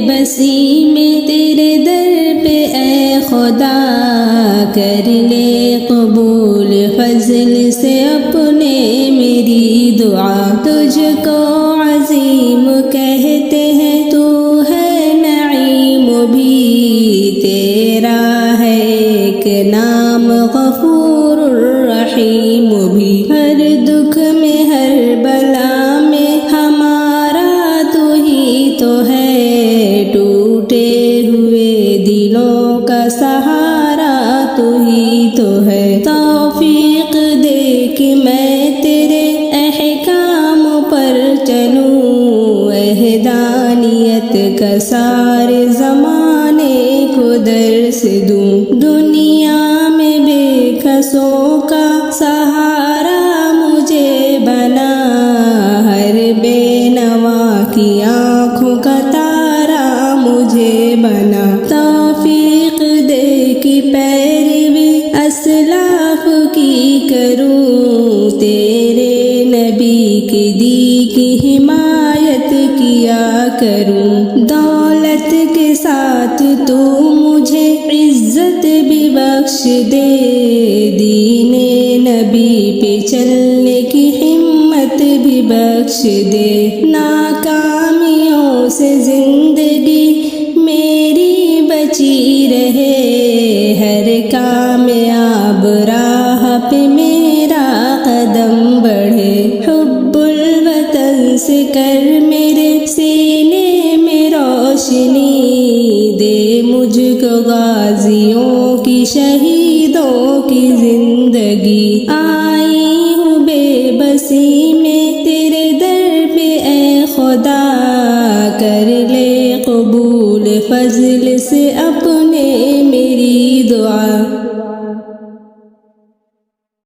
بسی میں تیرے در پہ اے خدا، کر لے قبول فضل سے اپنے میری دعا۔ تجھ کو عظیم کہتے ہیں، تو ہے نعیم بھی تیرا ہے ایک نام، غفور الرحیم بھی۔ ہر دکھ میں ہر بلا میں ہمارا تو ہی تو ہے، ٹوٹے ہوئے دلوں کا سہارا تو ہی تو ہے۔ توفیق دے کہ میں تیرے احکام پر چلوں، وحدانیت کا سارے زمانے کو درس دوں۔ دنیا میں بے کسوں کا سہارا مجھے بنا، ہر بے نوا کی آنکھوں کا تارا مجھے بنا۔ توفیق دے کہ پیروی اسلاف کی کروں، تیرے نبی کی دی کی حمایت کیا کروں۔ دولت کے ساتھ تو مجھے عزت بھی بخش دے، دین نبی پہ چلنے کی ہمت بھی بخش دے۔ ناکامیوں سے زندگی میری بچی رہے، ہر کامیاب راہ پہ میرا قدم بڑھے۔ حب الوطن سے کر میرے سینے میں روشنی، دے مجھ کو غازیوں کی شہیدوں کی زندگی۔ آئی ہوں بے بسی میں تیرے در پہ اے خدا، کر لے قبول فضل سے اپنے میری دعا۔